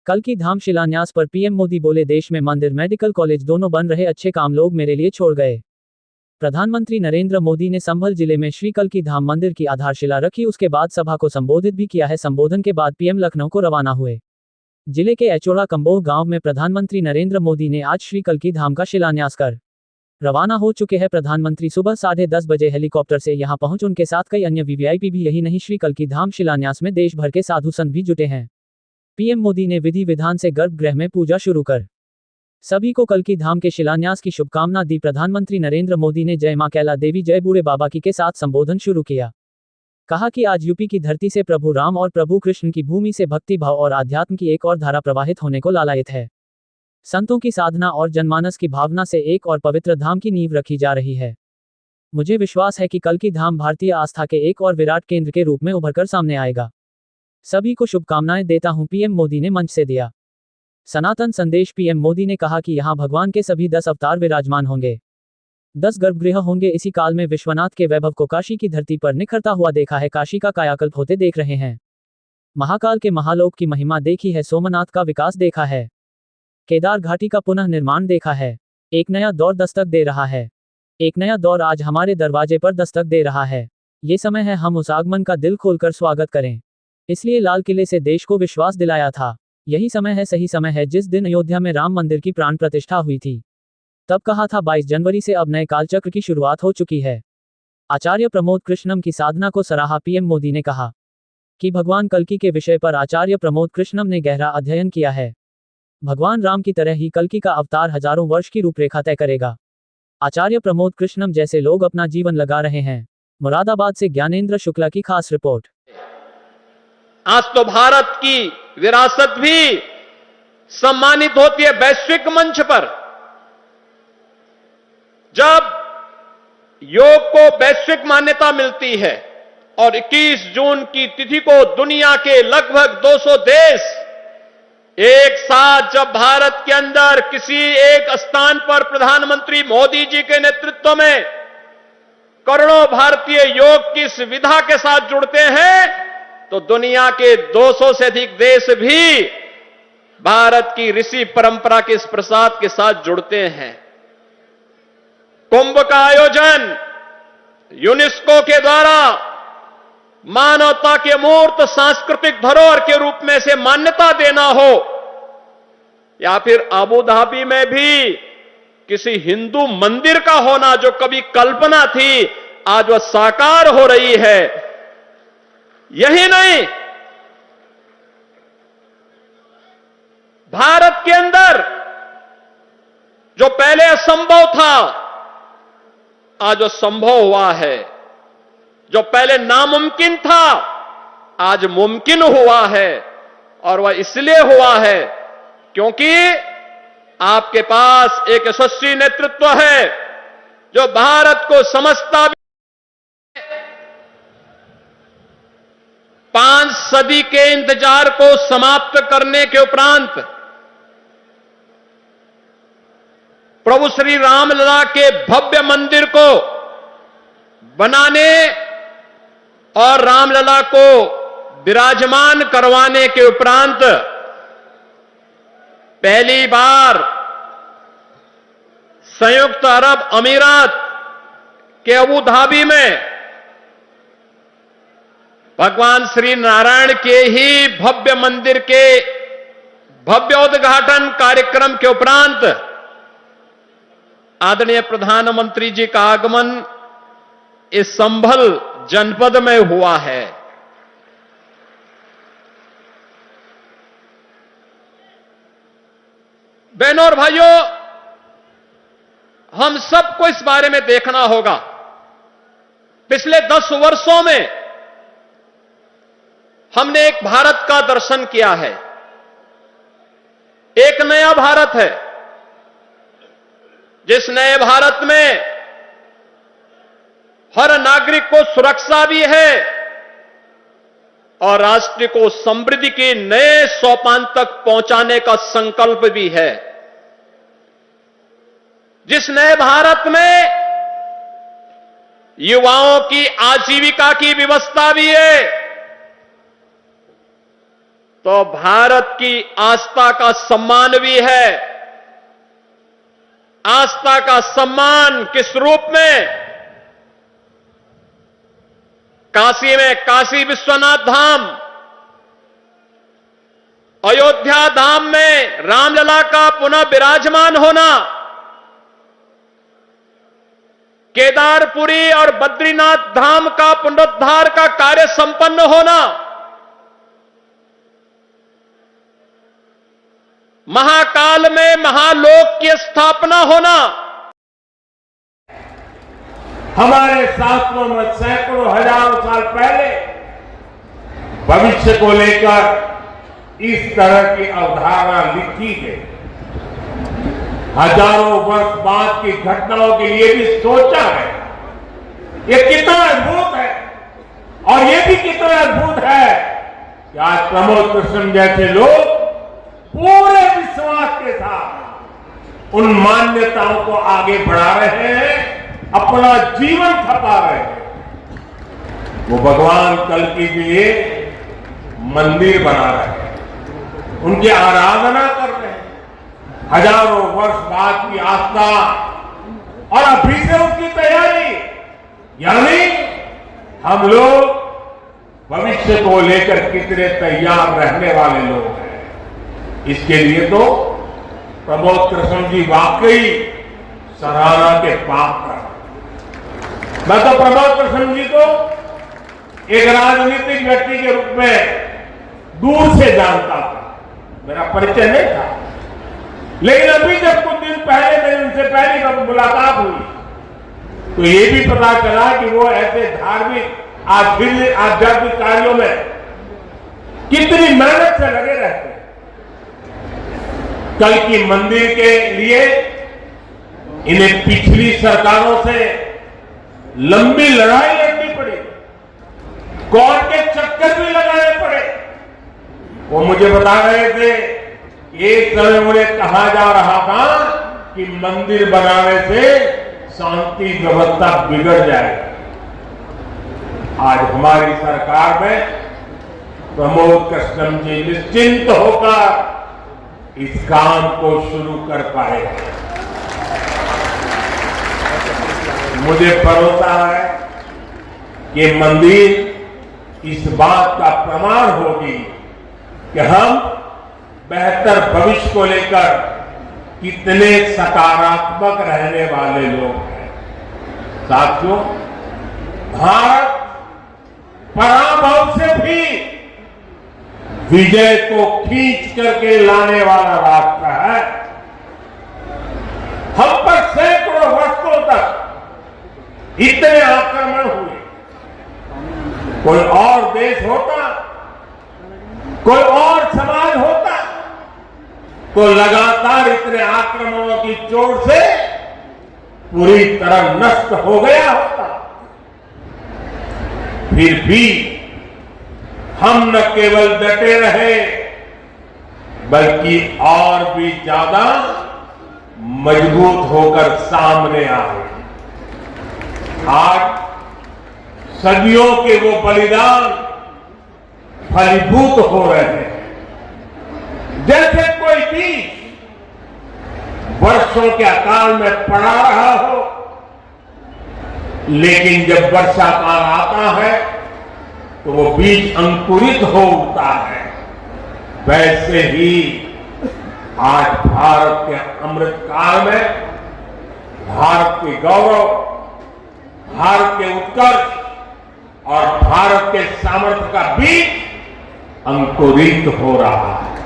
कल की धाम शिलान्यास पर पीएम मोदी बोले, देश में मंदिर मेडिकल कॉलेज दोनों बन रहे, अच्छे काम लोग मेरे लिए छोड़ गए। प्रधानमंत्री नरेंद्र मोदी ने संभल जिले में श्री कल की धाम मंदिर की आधारशिला रखी, उसके बाद सभा को संबोधित भी किया है। संबोधन के बाद पीएम लखनऊ को रवाना हुए। जिले के एचोड़ा कंबोह गांव में प्रधानमंत्री नरेंद्र मोदी ने आज श्री कल की धाम का शिलान्यास कर रवाना हो चुके हैं। प्रधानमंत्री सुबह 10:30 बजे हेलीकॉप्टर से यहां पहुंच, उनके साथ कई अन्य वीवीआईपी भी। यही नहीं, श्री कल की धाम शिलान्यास में देश भर के साधु संत भी जुटे हैं। पीएम मोदी ने विधि विधान से गर्भगृह में पूजा शुरू कर सभी को कल की धाम के शिलान्यास की शुभकामना दी। प्रधानमंत्री नरेंद्र मोदी ने जय मां कैला देवी जय बूढ़े बाबा की के साथ संबोधन शुरू किया। कहा कि आज यूपी की धरती से प्रभु राम और प्रभु कृष्ण की भूमि से भक्ति भाव और आध्यात्म की एक और धारा प्रवाहित होने को लालायित है। संतों की साधना और जनमानस की भावना से एक और पवित्र धाम की नींव रखी जा रही है। मुझे विश्वास है कि कल की धाम भारतीय आस्था के एक और विराट केंद्र के रूप में उभरकर सामने आएगा। सभी को शुभकामनाएं देता हूं, पीएम मोदी ने मंच से दिया सनातन संदेश। पीएम मोदी ने कहा कि यहां भगवान के सभी 10 अवतार विराजमान होंगे, 10 गर्भगृह होंगे। इसी काल में विश्वनाथ के वैभव को काशी की धरती पर निखरता हुआ देखा है, काशी का कायाकल्प होते देख रहे हैं। महाकाल के महालोक की महिमा देखी है, सोमनाथ का विकास देखा है, केदार घाटी का पुनः निर्माण देखा है। एक नया दौर दस्तक दे रहा है, एक नया दौर आज हमारे दरवाजे पर दस्तक दे रहा है। ये समय है हम उस आगमन का दिल खोलकर स्वागत करें। इसलिए लाल किले से देश को विश्वास दिलाया था। यही समय है, सही समय है, जिस दिन अयोध्या में राम मंदिर की प्राण प्रतिष्ठा हुई थी। तब कहा था 22 जनवरी से अब नए कालचक्र की शुरुआत हो चुकी है। आचार्य प्रमोद कृष्णम की साधना को सराहा। पीएम मोदी ने कहा कि भगवान कल्कि के विषय पर आचार्य प्रमोद कृष्णम ने गहरा अध्ययन किया है। भगवान राम की तरह ही कल्कि का अवतार हजारों वर्ष की रूपरेखा तय करेगा। आचार्य प्रमोद कृष्णम जैसे लोग अपना जीवन लगा रहे हैं। मुरादाबाद से ज्ञानेंद्र शुक्ला की खास रिपोर्ट। आज तो भारत की विरासत भी सम्मानित होती है वैश्विक मंच पर। जब योग को वैश्विक मान्यता मिलती है और 21 जून की तिथि को दुनिया के लगभग 200 देश एक साथ जब भारत के अंदर किसी एक स्थान पर प्रधानमंत्री मोदी जी के नेतृत्व में करोड़ों भारतीय योग की इस विधा के साथ जुड़ते हैं, तो दुनिया के 200 से अधिक देश भी भारत की ऋषि परंपरा के इस प्रसाद के साथ जुड़ते हैं। कुंभ का आयोजन यूनेस्को के द्वारा मानवता के मूर्त सांस्कृतिक धरोहर के रूप में से मान्यता देना हो, या फिर अबू धाबी में भी किसी हिंदू मंदिर का होना, जो कभी कल्पना थी आज वह साकार हो रही है। यही नहीं, भारत के अंदर जो पहले असंभव था आज वो संभव हुआ है। जो पहले नामुमकिन था आज मुमकिन हुआ है। और वह इसलिए हुआ है क्योंकि आपके पास एक यशस्वी नेतृत्व है जो भारत को समझता भी। 5 सदी के इंतजार को समाप्त करने के उपरांत प्रभु श्री रामलला के भव्य मंदिर को बनाने और रामलला को विराजमान करवाने के उपरांत पहली बार संयुक्त अरब अमीरात के अबू धाबी में भगवान श्री नारायण के ही भव्य मंदिर के भव्य उद्घाटन कार्यक्रम के उपरांत आदरणीय प्रधानमंत्री जी का आगमन इस संभल जनपद में हुआ है। बहनों और भाइयों, हम सबको इस बारे में देखना होगा। पिछले 10 वर्षों में हमने एक भारत का दर्शन किया है। एक नया भारत है, जिस नए भारत में हर नागरिक को सुरक्षा भी है और राष्ट्र को समृद्धि के नए सोपान तक पहुंचाने का संकल्प भी है। जिस नए भारत में युवाओं की आजीविका की व्यवस्था भी है, तो भारत की आस्था का सम्मान भी है। आस्था का सम्मान किस रूप में? काशी में काशी विश्वनाथ धाम, अयोध्या धाम में रामलला का पुनः विराजमान होना, केदारपुरी और बद्रीनाथ धाम का पुनरुद्धार का कार्य संपन्न होना, महाकाल में महालोक की स्थापना होना। हमारे शास्त्रों में सैकड़ों हजारों साल पहले भविष्य को लेकर इस तरह की अवधारणा लिखी गई। हजारों वर्ष बाद की घटनाओं के लिए भी सोचा है। ये कितना अद्भुत है, और ये भी कितना अद्भुत है कि आज प्रमोद कृष्ण जैसे लोग पूरे विश्वास के साथ उन मान्यताओं को आगे बढ़ा रहे हैं, अपना जीवन खपा रहे हैं। वो भगवान कल्कि के लिए मंदिर बना रहे हैं, उनकी आराधना कर रहे हैं, हजारों वर्ष बाद की आस्था, और अभी से उसकी तैयारी। यानी हम लोग भविष्य को लेकर कितने तैयार रहने वाले लोग हैं, इसके लिए तो प्रमोद कृष्ण जी वाकई सराहना के पात्र हैं। मैं तो प्रमोद कृष्ण जी को एक राजनीतिक व्यक्ति के रूप में दूर से जानता था, मेरा परिचय नहीं था। लेकिन अभी जब कुछ दिन पहले मेरी उनसे पहली मुलाकात हुई तो ये भी पता चला कि वो ऐसे धार्मिक आध्यात्मिक कार्यों में कितनी मेहनत से लगे रहते हैं। कल की मंदिर के लिए इन्हें पिछली सरकारों से लंबी लड़ाई लड़नी पड़ी, कोर्ट के चक्कर भी लगाने पड़े। वो मुझे बता रहे थे, एक समय उन्हें कहा जा रहा था कि मंदिर बनाने से शांति व्यवस्था बिगड़ जाएगी। आज हमारी सरकार में प्रमोद कृष्ण जी निश्चिंत होकर इस काम को शुरू कर पाए। मुझे भरोसा है कि मंदिर इस बात का प्रमाण होगी कि हम बेहतर भविष्य को लेकर कितने सकारात्मक रहने वाले लोग हैं। साथियों, भारत पराभव से भी विजय को खींच करके लाने वाला राष्ट्र है। हम पर सैकड़ों वर्षों तक इतने आक्रमण हुए, कोई और देश होता, कोई और समाज होता तो लगातार इतने आक्रमणों की चोट से पूरी तरह नष्ट हो गया होता। फिर भी हम न केवल डटे रहे बल्कि और भी ज्यादा मजबूत होकर सामने आए। आज सदियों के वो बलिदान फलीभूत हो रहे हैं। जैसे कोई बीज वर्षों के अकाल में पड़ा रहा हो, लेकिन जब वर्षा काल आता है तो वो बीज अंकुरित हो उठता है। वैसे ही आज भारत के अमृत काल में भारत के गौरव, भारत के उत्कर्ष और भारत के सामर्थ्य का बीज अंकुरित हो रहा है।